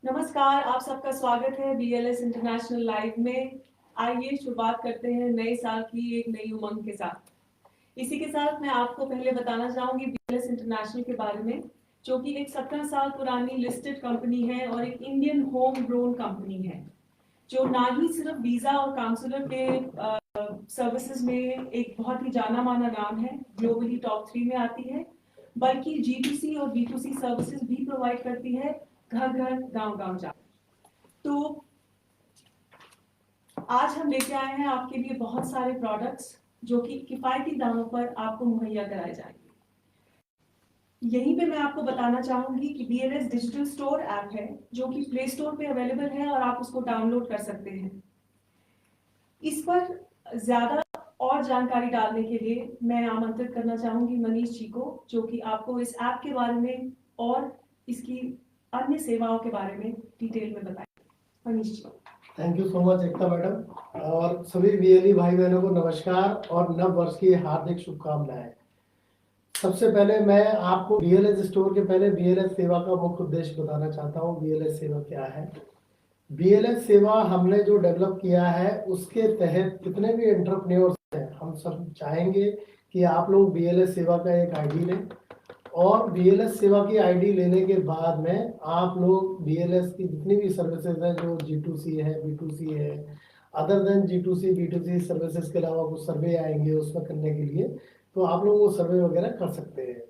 नमस्कार, आप सबका स्वागत है BLS इंटरनेशनल लाइव में। आइए शुरुआत करते हैं नए साल की एक नई उमंग के साथ। इसी के साथ मैं आपको पहले बताना चाहूंगी BLS इंटरनेशनल के बारे में, जो कि एक 17 साल पुरानी लिस्टेड कंपनी है और एक इंडियन होम ग्रोन कंपनी है, जो ना ही सिर्फ वीजा और काउंसलर के सर्विसेज में एक बहुत ही जाना माना नाम है, ग्लोबली टॉप 3 में आती है, बल्कि G2C और B2C सर्विसेज भी प्रोवाइड करती है, घर घर गांव गांव जा। तो आज हम लेके आए हैं आपके लिए बहुत सारे प्रोडक्ट्स जो कि किफायती दामों पर आपको मुहैया कराए जाएंगे। यहीं पे मैं आपको बताना चाहूंगी कि BLS डिजिटल स्टोर ऐप है, जो कि प्ले स्टोर पे अवेलेबल है और आप उसको डाउनलोड कर सकते हैं। इस पर ज्यादा और जानकारी डालने के लिए मैं आमंत्रित करना चाहूंगी मनीष जी को, जो कि आपको इस ऐप के बारे में और इसकी अन्य सेवाओं के बारे में डिटेल में बताएंगे। Manish ji. Thank you so much Ekta madam, और सभी BLE भाई बहनों को नमस्कार और नव वर्ष की हार्दिक शुभकामनाएं। सबसे पहले मैं आपको BLS स्टोर के पहले BLS सेवा का मुख्य उद्देश्य बताना चाहता हूँ। BLS सेवा क्या है? BLS सेवा हमने जो डेवलप किया है उसके तहत कितने भी एंटरप्रेन्योर्स हैं, हम सब चाहेंगे कि आप लोग BLS सेवा का एक ID लें, और BLS सेवा की ID लेने के बाद में आप लोग BLS की जितनी भी सर्विसेज हैं, जो G2C है, B2C है, other than G2C B2C services के अलावा कुछ सर्वे आएंगे उसमें करने के लिए, तो आप लोग वो सर्वे वगैरह कर सकते हैं।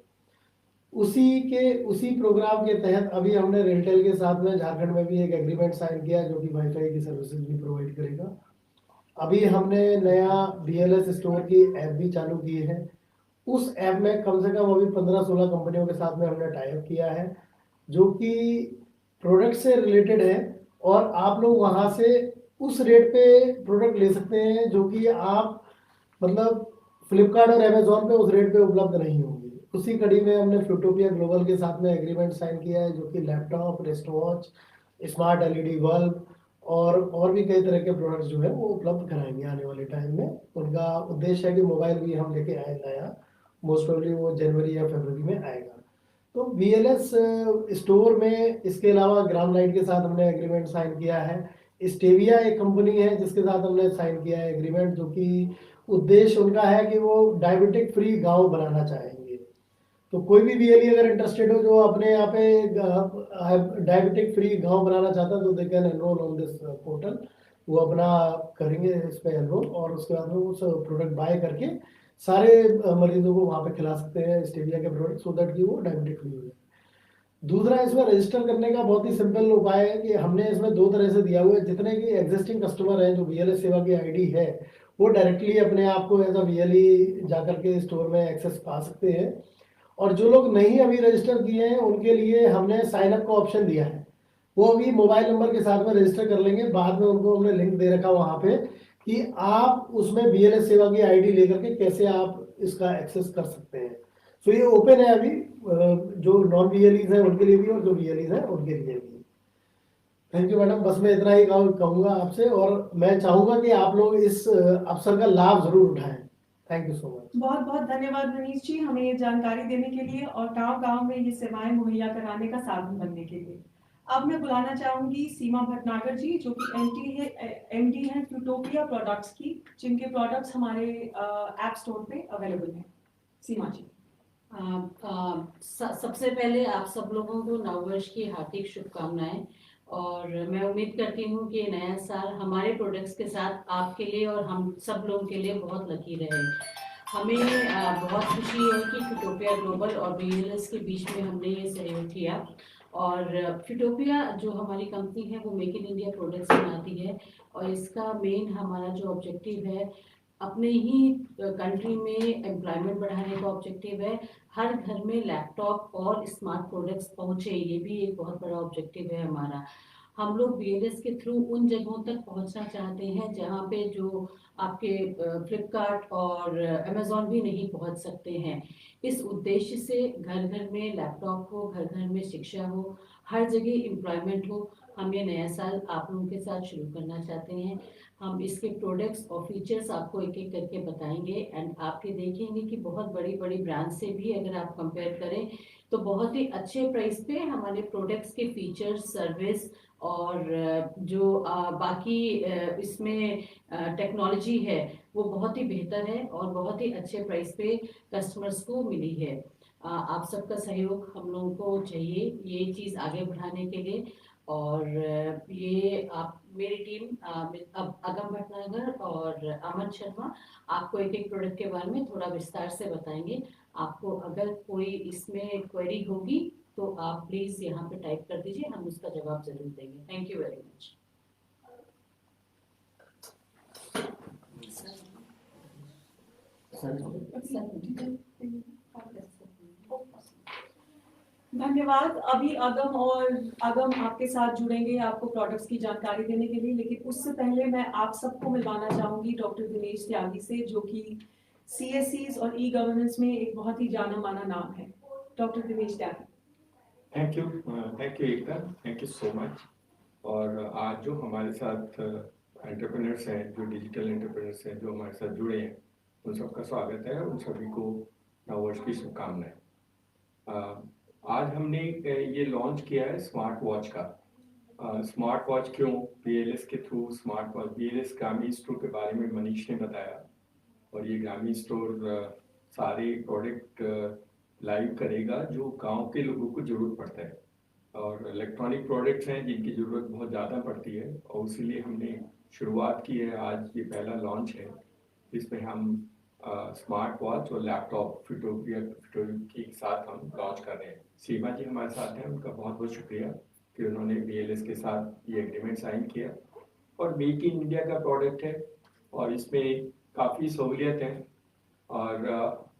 उसी प्रोग्राम के तहत अभी हमने रेलटेल के साथ में झारखंड में भी एक एग्रीमेंट साइन किया, जो कि वाईफाई की सर्विसेज भी प्रोवाइड करेगा। अभी हमने नया BLS स्टोर की ऐप भी चालू की है। उस ऐप में कम से कम अभी 15-16 कंपनियों के साथ में हमने टाई अप किया है, जो कि प्रोडक्ट से रिलेटेड है, और आप लोग वहां से उस रेट पे प्रोडक्ट ले सकते हैं जो कि आप मतलब फ्लिपकार्ट और अमेजोन पे उस रेट पे उपलब्ध नहीं होंगे। उसी कड़ी में हमने फ्यूटोपिया ग्लोबल के साथ में एग्रीमेंट साइन किया है, जो कि laptop, wrist watch, smart LED bulb और भी कई तरह के प्रोडक्ट्स जो है वो उपलब्ध कराएंगे आने वाले टाइम में। उनका उद्देश्य है कि मोबाइल भी हम लेके आए नया, मोस्ट प्रोबेबली वो जनवरी या फरवरी में आएगा। तो BLS स्टोर में इसके अलावा ग्राम लाइट के साथ हमने एग्रीमेंट साइन किया है। स्टेविया एक कंपनी है जिसके साथ हमने साइन किया है एग्रीमेंट, जो कि उद्देश्य उनका है कि वो डायबिटिक फ्री गांव बनाना चाहेंगे। तो कोई भी BLE अगर इंटरेस्टेड हो जो अपने यहाँ पे डायबिटिक फ्री गांव बनाना चाहता है, तो they can enrol on this portal. वो अपना करेंगे इस पे एनरोल, और उसके बाद में उस प्रोडक्ट बाय करके सारे मरीजों को वहाँ पे खिला सकते हैं स्टेविया के प्रोडक्ट, सो दैट कि वो डायबिटिक फ्री हो जाए। दूसरा, इसमें रजिस्टर करने का बहुत ही सिंपल उपाय है कि हमने इसमें 2 तरह से दिया हुआ है। जितने की एग्जिस्टिंग कस्टमर हैं, जो BLS सेवा की ID है, वो डायरेक्टली अपने आप को एज अ BLE जाकर के स्टोर में एक्सेस पा सकते हैं। और जो लोग नहीं अभी रजिस्टर किए हैं उनके लिए हमने साइन अप का ऑप्शन दिया है। वो अभी मोबाइल नंबर के साथ में रजिस्टर कर लेंगे, बाद में उनको हमने लिंक दे रखा वहाँ पे कि आप उसमें BLS सेवा की ID लेकर के कैसे आप इसका एक्सेस कर सकते हैं। तो ये ओपन है अभी, जो नॉन BLEs हैं उनके लिए भी और जो BLEs हैं उनके लिए भी। थैंक यू मैडम, बस मैं इतना ही कहूँगा आपसे, और मैं चाहूँगा कि आप लोग इस अवसर का लाभ जरूर उठाएं। Thank you so much. बहुत बहुत धन्यवाद मनीष जी, हमें ये जानकारी देने के लिए और गांव गांव में ये सेवाएं मुहैया कराने का साधन बनने के लिए। अब मैं बुलाना चाहूंगी सीमा भटनागर जी, जो कि MD है फ्यूटोपिया प्रोडक्ट्स की, जिनके प्रोडक्ट्स हमारे ऐप स्टोर पे अवेलेबल हैं। सीमा जी। सबसे पहले आप सब लोगों को नववर्ष की हार्दिक शुभकामनाएं, और मैं उम्मीद करती हूँ कि नया साल हमारे प्रोडक्ट्स के साथ आपके लिए और हम सब लोगों के लिए बहुत लकी रहे। हमें बहुत खुशी है कि फ्यूटोपिया ग्लोबल और BLS के बीच में हमने ये सहयोग किया। और फ्यूटोपिया जो हमारी कंपनी है वो मेक इन इंडिया प्रोडक्ट्स बनाती है, और इसका मेन हमारा जो ऑब्जेक्टिव है, अपने ही कंट्री में एम्प्लॉयमेंट बढ़ाने का ऑब्जेक्टिव है। हर घर में लैपटॉप और स्मार्ट प्रोडक्ट्स पहुंचे, ये भी एक बहुत बड़ा ऑब्जेक्टिव है हमारा। हम लोग BLS के थ्रू उन जगहों तक पहुंचना चाहते हैं जहां पे जो आपके फ्लिपकार्ट और अमेजोन भी नहीं पहुंच सकते हैं। इस उद्देश्य से घर घर में लैपटॉप हो, घर घर में शिक्षा हो, हर जगह एम्प्लॉयमेंट हो, हम ये नया साल आप लोगों के साथ शुरू करना चाहते हैं। हम इसके प्रोडक्ट्स और फीचर्स आपको एक एक करके बताएंगे, एंड आपके देखेंगे कि बहुत बड़ी बड़ी ब्रांड से भी अगर आप कंपेयर करें तो बहुत ही अच्छे प्राइस पे हमारे प्रोडक्ट्स के फीचर्स, सर्विस और जो बाकी इसमें टेक्नोलॉजी है वो बहुत ही बेहतर है और बहुत ही अच्छे प्राइस पे कस्टमर्स को मिली है। आप सबका सहयोग हम लोगों को चाहिए ये चीज़ आगे बढ़ाने के लिए। और ये आप मेरी टीम अब अगम भटनागर और अमन शर्मा आपको एक एक प्रोडक्ट के बारे में थोड़ा विस्तार से बताएंगे। आपको अगर कोई इसमें क्वेरी होगी तो आप प्लीज़ यहाँ पे टाइप कर दीजिए, हम उसका जवाब जरूर देंगे। Thank you very much. धन्यवाद। अभी अगम आपके साथ जुड़ेंगे आपको प्रोडक्ट्स की जानकारी देने के लिए, लेकिन उससे पहले मैं आप सबको मिलवाना चाहूंगी डॉक्टर दिनेश त्यागी से, जो कि CSCs और ई-गवर्नेंस में एक बहुत ही जाना माना नाम है। Doctor Dinesh Tyagi. Thank you Ekta, thank you so much. और आज जो हमारे साथ एंटरप्रेन्योर्स हैं, जो डिजिटल एंटरप्रेन्योर्स हैं, जो हमारे साथ जुड़े हैं, उन सबका स्वागत है। उन सभी को नववर्ष की शुभकामनाएं। आज हमने ये लॉन्च किया है स्मार्ट वॉच का। स्मार्ट वॉच क्यों? BLS के थ्रू स्मार्ट वॉच, BLS ग्रामीण स्टोर के बारे में मनीष ने बताया, और ये ग्रामीण स्टोर सारे प्रोडक्ट लाइव करेगा जो गांव के लोगों को जरूरत पड़ता है, और इलेक्ट्रॉनिक प्रोडक्ट्स हैं जिनकी ज़रूरत बहुत ज़्यादा पड़ती है, और इसीलिए हमने शुरुआत की है। आज ये पहला लॉन्च है जिसमें हम स्मार्ट वॉच और लैपटॉप फिटो के साथ हम लॉन्च कर रहे हैं। सीमा जी हमारे साथ हैं, उनका बहुत बहुत शुक्रिया कि उन्होंने BLS के साथ ये एग्रीमेंट साइन किया। और मेक इन इंडिया का प्रोडक्ट है और इसमें काफ़ी सहूलियत है, और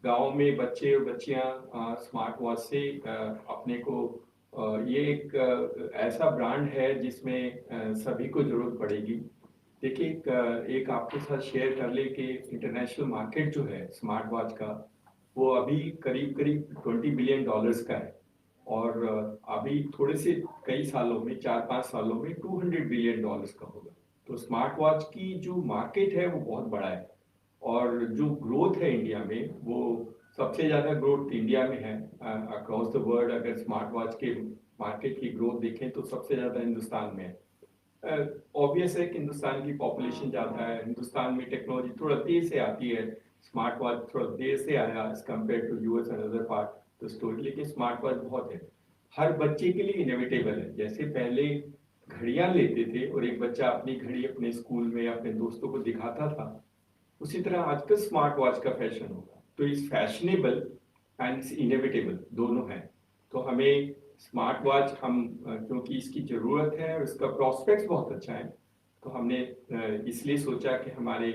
गांव में बच्चे और बच्चियां स्मार्ट वॉच से अपने को ये एक ऐसा ब्रांड है जिसमें सभी को ज़रूरत पड़ेगी। देखिए, एक आपके साथ शेयर कर ले कि इंटरनेशनल मार्केट जो है स्मार्ट वॉच का, वो अभी करीब करीब $20 बिलियन का है, और अभी थोड़े से कई सालों में, 4-5 सालों में $200 बिलियन का होगा। तो स्मार्ट वॉच की जो मार्केट है वो बहुत बड़ा है, और जो ग्रोथ है इंडिया में, वो सबसे ज़्यादा ग्रोथ इंडिया में है अक्रॉस द वर्ल्ड। अगर स्मार्ट वॉच के मार्केट की ग्रोथ देखें तो सबसे ज़्यादा हिंदुस्तान में है। ऑब्वियस है कि हिंदुस्तान की पॉपुलेशन ज़्यादा है, हिंदुस्तान में टेक्नोलॉजी थोड़ा देर से आती है, स्मार्ट वॉच थोड़ा देर से आया as compare to US and other part the story, लेकिन स्मार्ट वॉच बहुत है, हर बच्चे के लिए इनोवेटेबल है। जैसे पहले घड़ियाँ लेते थे और एक बच्चा अपनी घड़ी अपने स्कूल में अपने दोस्तों को दिखाता था, उसी तरह आजकल स्मार्ट वॉच का फैशन होगा। तो इस फैशनेबल एंड इनोवेटेबल दोनों हैं। तो हमें स्मार्ट वॉच क्योंकि इसकी ज़रूरत है और इसका प्रॉस्पेक्ट्स बहुत अच्छा है, तो हमने इसलिए सोचा कि हमारे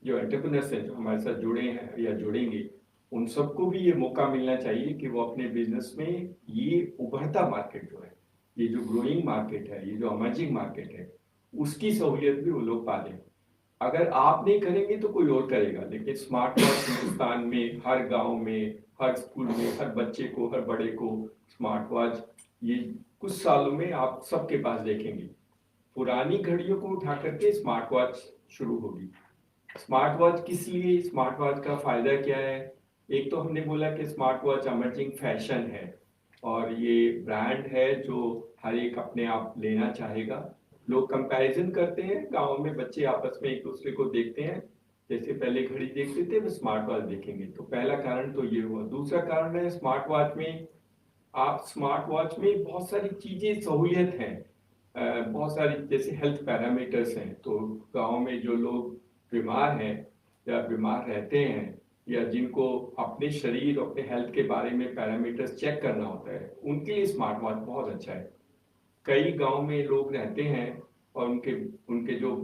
जो एंटरप्रेन्योर्स हैं जो हमारे साथ जुड़े हैं या जुड़ेंगे, उन सबको भी ये मौका मिलना चाहिए कि वो अपने बिजनेस में ये उभरता मार्केट जो है, ये जो ग्रोइंग मार्केट है, ये जो अमर्जिंग मार्केट है, उसकी सहूलियत भी वो लोग पा लें। अगर आप नहीं करेंगे तो कोई और करेगा, लेकिन स्मार्ट वॉच हिंदुस्तान में हर गांव में, हर स्कूल में, हर बच्चे को, हर बड़े को स्मार्ट वॉच ये कुछ सालों में आप सबके पास देखेंगे। पुरानी घड़ियों को उठा करके स्मार्ट वॉच शुरू होगी। स्मार्ट वॉच किस लिए, स्मार्ट वॉच का फायदा क्या है? एक तो हमने बोला कि स्मार्ट वॉच अमर्जिंग फैशन है, और ये ब्रांड है जो हर एक अपने आप लेना चाहेगा। लोग कंपैरिजन करते हैं, गांव में बच्चे आपस में एक दूसरे को देखते हैं, जैसे पहले घड़ी देखते थे वो स्मार्ट वॉच देखेंगे। तो पहला कारण तो ये हुआ। दूसरा कारण है स्मार्ट वॉच में बहुत सारी चीजें सहूलियत हैं, बहुत सारी, जैसे हेल्थ पैरामीटर्स हैं। तो गांव में जो लोग बीमार हैं या बीमार रहते हैं, या जिनको अपने शरीर, अपने हेल्थ के बारे में पैरामीटर्स चेक करना होता है, उनके लिए स्मार्ट वॉच बहुत अच्छा है। कई गांव में लोग रहते हैं और उनके जो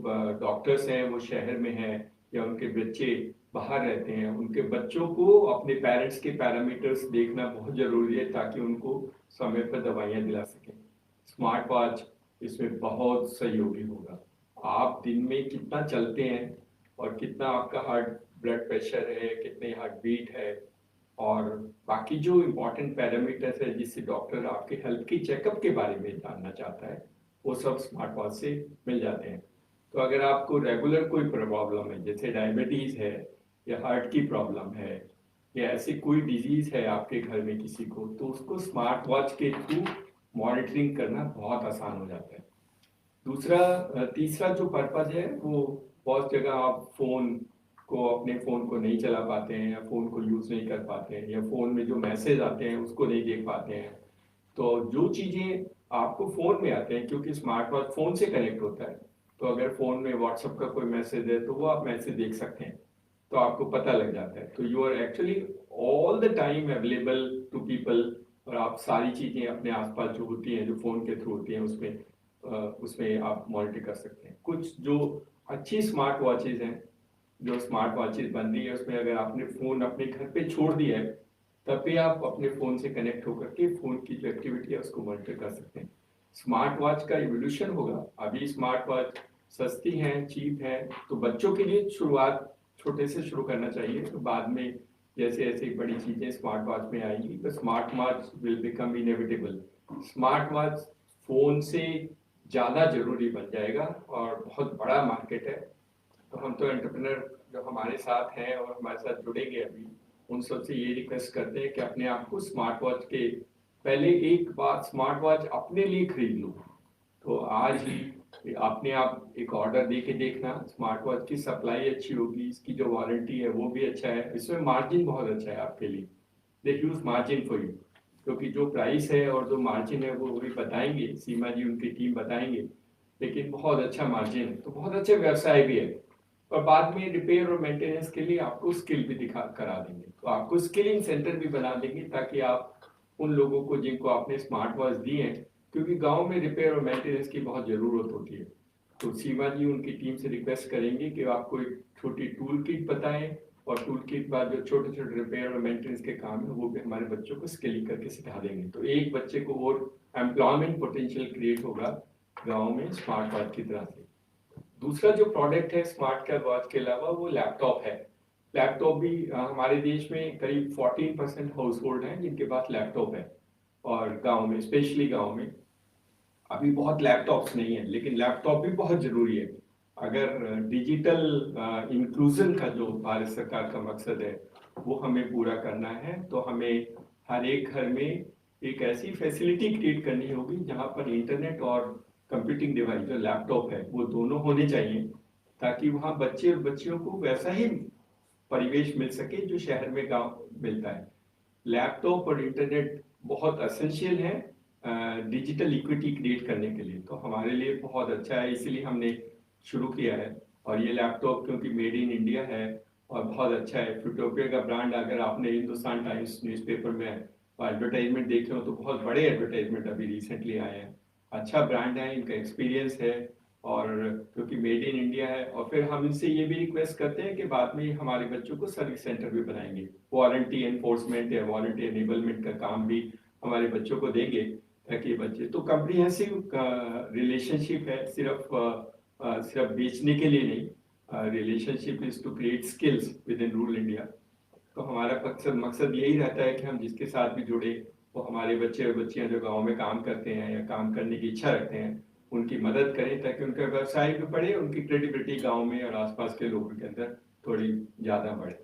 डॉक्टर्स हैं वो शहर में हैं, या उनके बच्चे बाहर रहते हैं, उनके बच्चों को अपने पेरेंट्स के पैरामीटर्स देखना बहुत ज़रूरी है ताकि उनको समय पर दवाइयाँ दिला सकें। स्मार्ट वॉच इसमें बहुत सहयोगी होगा। आप दिन में कितना चलते हैं और कितना आपका हार्ट ब्लड प्रेशर है, कितने हार्ट बीट है, और बाकी जो इम्पोर्टेंट पैरामीटर्स है जिससे डॉक्टर आपके हेल्थ की चेकअप के बारे में जानना चाहता है, वो सब स्मार्ट वॉच से मिल जाते हैं। तो अगर आपको रेगुलर कोई प्रॉब्लम है, जैसे डायबिटीज़ है या हार्ट की प्रॉब्लम है या ऐसी कोई डिजीज है आपके घर में किसी को, तो उसको स्मार्ट वॉच के थ्रू मॉनिटरिंग करना बहुत आसान हो जाता है। तीसरा जो पर्पज है वो, बहुत जगह आप अपने फोन को नहीं चला पाते हैं, या फोन को यूज नहीं कर पाते हैं, या फोन में जो मैसेज आते हैं उसको नहीं देख पाते हैं। तो जो चीजें आपको फोन में आते हैं, क्योंकि स्मार्ट वॉच फोन से कनेक्ट होता है, तो अगर फोन में व्हाट्सएप का कोई मैसेज है तो वो आप मैसेज देख सकते हैं, तो आपको पता लग जाता है। तो you are actually all the time available to people, और आप सारी चीजें अपने आसपास जो होती हैं, जो फोन के थ्रू होती हैं, उसमें आप मॉनिटर कर सकते हैं। कुछ जो अच्छी स्मार्ट वॉचेज हैं, जो स्मार्ट वॉचेज बन रही है, उसमें अगर आपने फोन अपने घर पे छोड़ दिया है, तब भी आप अपने फोन से कनेक्ट होकर के फोन की जो एक्टिविटी है उसको मॉनिटर कर सकते हैं। स्मार्ट वॉच का इवोल्यूशन होगा। अभी स्मार्ट वॉच सस्ती हैं, चीप है, तो बच्चों के लिए शुरुआत छोटे से शुरू करना चाहिए। तो बाद में जैसे ऐसी बड़ी चीजें स्मार्ट वॉच में आएंगी, तो smart watch will become inevitable. Smart watch phone से ज्यादा जरूरी बन जाएगा और बहुत बड़ा मार्केट है। तो हम तो एंटरप्रेन्योर जो हमारे साथ हैं और हमारे साथ जुड़ेंगे अभी, उन सबसे ये रिक्वेस्ट करते हैं कि अपने आप को स्मार्ट वॉच के पहले एक बार स्मार्ट वॉच अपने लिए खरीद लो। तो आज ही अपने आप एक ऑर्डर दे के देखना, स्मार्ट वॉच की सप्लाई अच्छी होगी, इसकी जो वारंटी है वो भी अच्छा है, इसमें मार्जिन बहुत अच्छा है आपके लिए। दे ह्यूज मार्जिन फॉर यू, क्योंकि जो प्राइस है और जो मार्जिन है वो भी बताएंगे, सीमा जी उनकी टीम बताएंगे, लेकिन बहुत अच्छा मार्जिन है, तो बहुत अच्छे व्यवसाय भी है। और बाद में रिपेयर और मेंटेनेंस के लिए आपको स्किल भी करा देंगे, तो आपको स्किलिंग सेंटर भी बना देंगे, ताकि आप उन लोगों को जिनको आपने स्मार्ट वॉच दी है, क्योंकि गांव में रिपेयर और मेंटेनेंस की बहुत जरूरत होती है, तो सीमा जी उनकी टीम से रिक्वेस्ट करेंगे कि आपको एक छोटी टूल किट बताएं, और टूल किट बाद जो छोटे छोटे रिपेयर और मेंटेनेंस के काम है वो भी हमारे बच्चों को स्किलिंग करके सिखा देंगे। तो एक बच्चे को और एम्प्लॉयमेंट पोटेंशियल क्रिएट होगा गाँव में स्मार्ट वॉच की तरह से। दूसरा जो प्रोडक्ट है स्मार्ट वॉच के अलावा, वो लैपटॉप है। लैपटॉप भी हमारे देश में करीब 14% हाउस होल्ड हैं जिनके पास लैपटॉप है, और गांव में, स्पेशली गांव में अभी बहुत लैपटॉप्स नहीं है, लेकिन लैपटॉप भी बहुत जरूरी है। अगर डिजिटल इंक्लूजन का जो भारत सरकार का मकसद है वो हमें पूरा करना है, तो हमें हर एक घर में एक ऐसी फैसिलिटी क्रिएट करनी होगी जहां पर इंटरनेट और कंप्यूटिंग डिवाइस जो लैपटॉप है वो दोनों होने चाहिए, ताकि वहाँ बच्चे और बच्चियों को वैसा ही परिवेश मिल सके जो शहर में गांव मिलता है। लैपटॉप और इंटरनेट बहुत एसेंशियल है डिजिटल इक्विटी क्रिएट करने के लिए, तो हमारे लिए बहुत अच्छा है, इसीलिए हमने शुरू किया है। और ये लैपटॉप क्योंकि मेड इन इंडिया है और बहुत अच्छा है, फ्यूटोपिया का ब्रांड, अगर आपने हिंदुस्तान टाइम्स न्यूज़पेपर में एडवर्टाइजमेंट देखे हो तो बहुत बड़े एडवर्टाइजमेंट अभी रिसेंटली आए हैं। अच्छा ब्रांड है, इनका एक्सपीरियंस है, और क्योंकि मेड इन इंडिया है। और फिर हम इनसे ये भी रिक्वेस्ट करते हैं कि बाद में हमारे बच्चों को सर्विस सेंटर भी बनाएंगे, वारंटी एनफोर्समेंट या वारंटी एनेबलमेंट का काम भी हमारे बच्चों को देंगे, ताकि बच्चे तो कंप्रीहेंसिव रिलेशनशिप है, सिर्फ बेचने के लिए नहीं, relationship is to create skills within rural India. तो हमारा मकसद यही रहता है कि हम जिसके साथ भी जुड़े वो हमारे बच्चे और बच्चियां जो गांव में काम करते हैं या काम करने की इच्छा रखते हैं, उनकी मदद करें, ताकि उनका व्यवसाय भी बढ़े, उनकी क्रेडिबिलिटी गांव में और आसपास के लोगों के अंदर थोड़ी ज़्यादा बढ़े।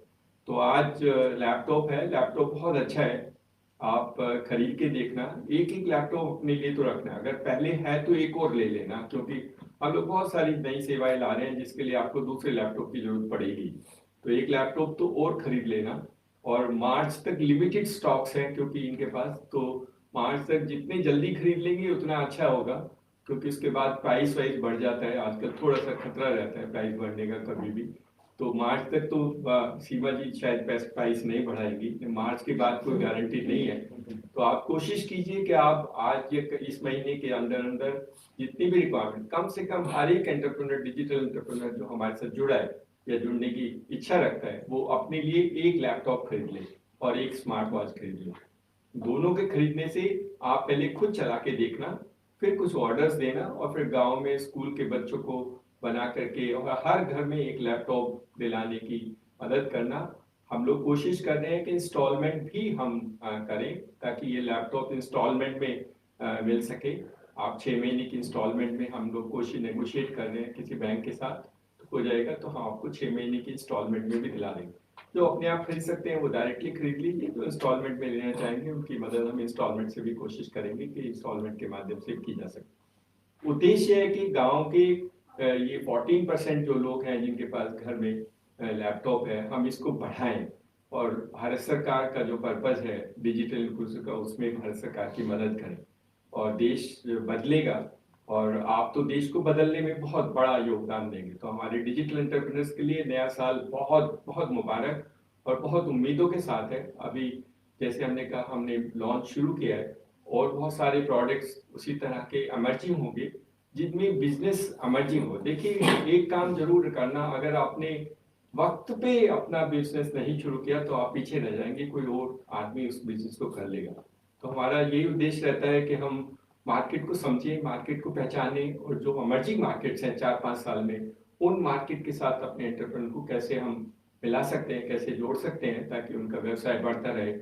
तो आज लैपटॉप है, लैपटॉप बहुत अच्छा है, आप खरीद के देखना, एक एक लैपटॉप अपने लिए तो रखना, अगर पहले है तो एक और ले लेना, क्योंकि हम लोग बहुत सारी नई सेवाएं ला रहे हैं जिसके लिए आपको दूसरे लैपटॉप की जरूरत पड़ेगी, तो एक लैपटॉप तो और खरीद लेना। और मार्च तक लिमिटेड स्टॉक्स हैं क्योंकि इनके पास, तो मार्च तक जितने जल्दी खरीद लेंगे उतना अच्छा होगा, क्योंकि उसके बाद प्राइस वाइज बढ़ जाता है, आजकल थोड़ा सा खतरा रहता है प्राइस बढ़ने का कभी भी। तो मार्च तक तो सीमा जी शायद प्राइस नहीं बढ़ाएगी, मार्च के बाद कोई गारंटी नहीं है। तो आप कोशिश कीजिए कि आप आज ये इस महीने के अंदर अंदर जितनी भी रिक्वायरमेंट, कम से कम हर एक एंटरप्रेन्योर, डिजिटल एंटरप्रेन्योर जो हमारे साथ जुड़ा है या जुड़ने की इच्छा रखता है, वो अपने लिए एक लैपटॉप खरीद ले और एक स्मार्ट वॉच खरीद ले। दोनों के खरीदने से आप पहले खुद चला के देखना, फिर कुछ ऑर्डर्स देना, और फिर गांव में स्कूल के बच्चों को बना करके और हर घर में एक लैपटॉप दिलाने की मदद करना। हम लोग कोशिश कर रहे हैं कि इंस्टॉलमेंट भी हम करें, ताकि ये लैपटॉप इंस्टॉलमेंट में मिल सके। आप 6 महीने की इंस्टॉलमेंट में हम लोग कोशिश नेगोशिएट कर रहे हैं किसी बैंक के साथ, तो हो जाएगा, तो हम आपको 6 महीने की इंस्टॉलमेंट में भी दिला देंगे। जो अपने आप खरीद सकते हैं वो डायरेक्टली खरीद लीजिए, जो इंस्टॉलमेंट में लेना चाहेंगे उनकी मदद हम इंस्टॉलमेंट से भी कोशिश करेंगे कि इंस्टॉलमेंट के माध्यम से की जा सके। उद्देश्य है कि गांव के ये 14% जो लोग हैं जिनके पास घर में लैपटॉप है, हम इसको बढ़ाएं और भारत सरकार का जो पर्पज है डिजिटल इंक्लूसिव का, उसमें भारत सरकार की मदद करें और देश बदलेगा और आप तो देश को बदलने में बहुत बड़ा योगदान देंगे। तो हमारे डिजिटल एंटरप्रेन्योर्स के लिए नया साल बहुत बहुत मुबारक और बहुत उम्मीदों के साथ है। अभी जैसे हमने कहा, हमने लॉन्च शुरू किया है और बहुत सारे प्रोडक्ट्स उसी तरह के एमर्जिंग होंगे जिनमें बिजनेस एमर्जिंग हो। देखिए, एक काम जरूर करना, अगर आपने वक्त पे अपना बिजनेस नहीं शुरू किया तो आप पीछे रह जाएंगे, कोई और आदमी उस बिजनेस को कर लेगा। तो हमारा यही उद्देश्य रहता है कि हम मार्केट को समझें, मार्केट को पहचानें और जो इमर्जिंग मार्केट्स हैं 4-5 साल में, उन मार्केट के साथ अपने एंटरप्रेन्योर को कैसे हम मिला सकते हैं, कैसे जोड़ सकते हैं ताकि उनका व्यवसाय बढ़ता रहे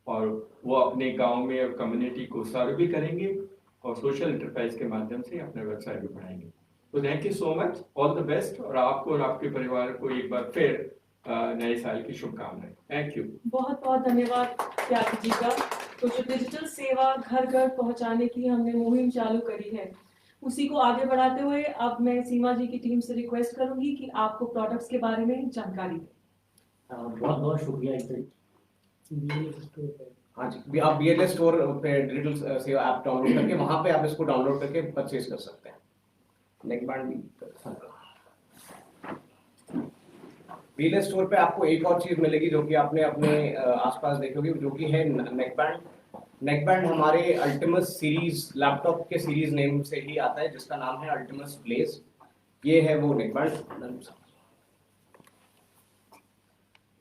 और वो अपने गांव में और कम्युनिटी को सर्व भी करेंगे और सोशल एंटरप्राइज के माध्यम से अपना व्यवसाय भी बढ़ाएंगे। तो thank you so much, all the best, और आपको और आपके परिवार को एक बार फिर नए साल की शुभकामनाएं। Thank you. बहुत बहुत धन्यवाद त्यागी जी का। तो जो डिजिटल सेवा घर घर पहुंचाने की हमने मुहिम चालू करी है, उसी को आगे बढ़ाते हुए अब मैं सीमा जी की टीम से रिक्वेस्ट करूंगी कि आपको प्रोडक्ट्स के बारे में जानकारी दें। बहुत बहुत शुक्रिया एक हाँ जी, आप BLS स्टोर पे डिजिटल सेवा ऐप डाउनलोड करके वहाँ पे आप इसको डाउनलोड करके परचेज कर सकते हैं। नेकबैंड BLS स्टोर पे आपको एक और चीज मिलेगी जो कि आपने अपने आसपास देखी होगी, जो कि है नेकबैंड। नेकबैंड हमारे अल्टिमस सीरीज लैपटॉप के सीरीज नेम से ही आता है, जिसका नाम है अल्टिमस ब्लेज। ये है वो नेकबैंड।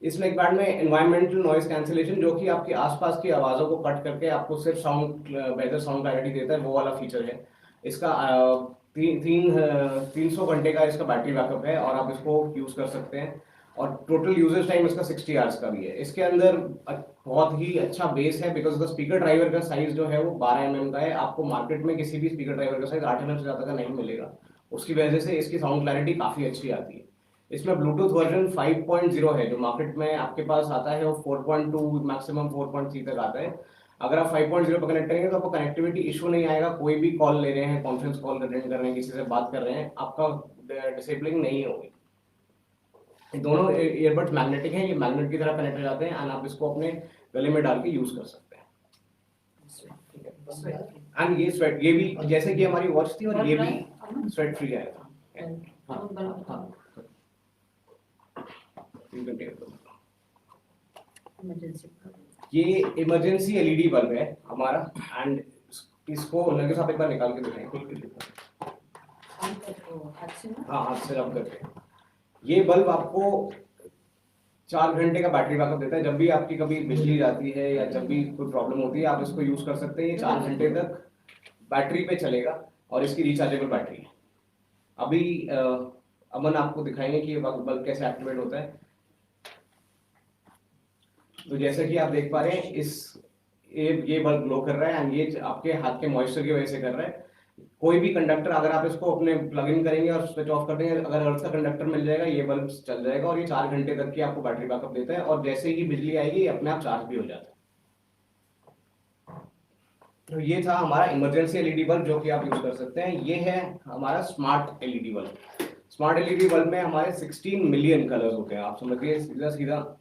इस नेकबैंड में एनवायरमेंटल नॉइज कैंसिलेशन, जो कि आपके आसपास की आवाज़ों को कट करके आपको सिर्फ बेहतर साउंड क्लैरिटी देता है, वो वाला फीचर है। इसका 300 घंटे का इसका बैटरी बैकअप है और आप इसको यूज़ कर सकते हैं और टोटल यूजेज टाइम इसका 60 आवर्स का भी है। इसके अंदर बहुत ही अच्छा बेस है बिकॉज द स्पीकर ड्राइवर का साइज जो है वो 12 mm का है। आपको मार्केट में किसी भी स्पीकर ड्राइवर का साइज 8 mm से ज़्यादा का नहीं मिलेगा, उसकी वजह से इसकी साउंड क्लैरिटी काफ़ी अच्छी आती है। इसमें ब्लूटूथ वर्जन 5.0 है, जो मार्केट में आपके पास आता है वो 4.2 मैक्सिमम 4.3 तक आता है। अगर आप 5.0 पर कनेक्ट करेंगे तो आपको कनेक्टिविटी इशू नहीं आएगा। कोई भी कॉल ले रहे हैं, कॉन्फ्रेंस कॉल अटेंड कर रहे हैं, किसी से बात कर रहे हैं, आपका डिसेबलिंग नहीं होगी। दोनों ईयरबड्स मैग्नेटिक हैं, ये मैग्नेट की तरह कनेक्ट हो जाते हैं एंड आप इसको अपने गले में डाल के यूज कर सकते हैं। एंड ये स्वेट, ये भी जैसे कि हमारी वॉच थी और ये भी स्वेट फ्री आएगा। ये इमरजेंसी LED बल्ब है हमारा एंड इसको लगे साहब एक बार निकाल के दिखाएं, खोल के दिखाएं। हाँ, हाथ से रब करके। ये बल्ब आपको 4 घंटे का बैटरी बैकअप देता है। जब भी आपकी कभी बिजली जाती है या जब भी कोई प्रॉब्लम होती है, आप इसको यूज कर सकते हैं। ये 4 घंटे तक बैटरी पे चलेगा और इसकी रिचार्जेबल बैटरी है। अभी अमन आपको दिखाएंगे कि ये बल्ब कैसे एक्टिवेट होता है। तो जैसे कि आप देख पा रहे हैं, ये बल्ब ग्लो कर रहा है एंड ये आपके हाथ के मॉइस्चर की वजह से कर रहा है। कोई भी कंडक्टर अगर आप इसको अपने प्लग इन करेंगे और स्विच ऑफ कर देंगे, अगर अर्थ का कंडक्टर मिल जाएगा, ये बल्ब चल जाएगा और ये 4 घंटे तक की आपको बैटरी बैकअप देता है और जैसे ही बिजली आएगी ये अपने आप चार्ज भी हो जाता है। तो ये था हमारा इमरजेंसी LED बल्ब जो कि आप यूज कर सकते हैं। ये है हमारा smart LED bulb. Smart LED bulb में हमारे 16 मिलियन कलर्स होते हैं। आप समझिए सीधा सीधा,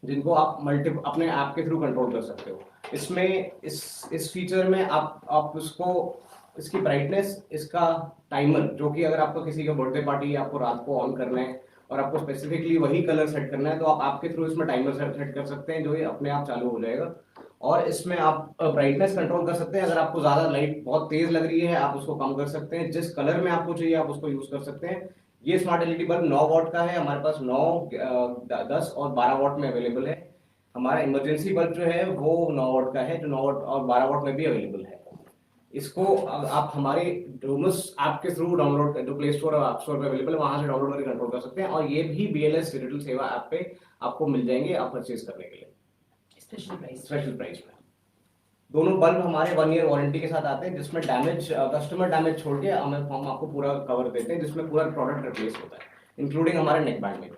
जिनको आप अपने ऐप के थ्रू कंट्रोल कर सकते हो। इसमें इस फीचर में आप उसको इसकी ब्राइटनेस, इसका टाइमर, जो कि अगर आपको किसी का बर्थडे पार्टी आपको रात को ऑन करना है और आपको स्पेसिफिकली वही कलर सेट करना है, तो आप आपके थ्रू इसमें टाइमर सेट कर सकते हैं, जो ये अपने आप चालू हो जाएगा। और इसमें आप ब्राइटनेस कंट्रोल कर सकते हैं। अगर आपको ज्यादा लाइट बहुत तेज लग रही है, आप उसको कम कर सकते हैं। जिस कलर में आपको चाहिए आप उसको यूज कर सकते हैं। ये स्मार्ट LED बल्ब 9 वॉट का है, हमारे पास 9, 10 और 12 वॉट में अवेलेबल है। हमारा इमरजेंसी बल्ब जो है वो 9 वॉट का है, जो 9 वॉट और 12 वॉट में भी अवेलेबल है। इसको आप हमारे डोमस ऐप के थ्रू डाउनलोड, जो प्ले स्टोर और ऐप स्टोर पे अवेलेबल है, वहां से डाउनलोड करके कंट्रोल कर सकते हैं। और ये भी BLS डिजिटल सेवा ऐप पे आपको मिल जाएंगे आप परचेज करने के लिए स्पेशल प्राइस में। दोनों बल्ब हमारे 1 ईयर वारंटी के साथ आते हैं, जिसमें कस्टमर डैमेज छोड़ के हम आपको पूरा कवर देते हैं, जिसमें पूरा प्रोडक्ट रिप्लेस होता है, इंक्लूडिंग हमारे नेकबैंड में।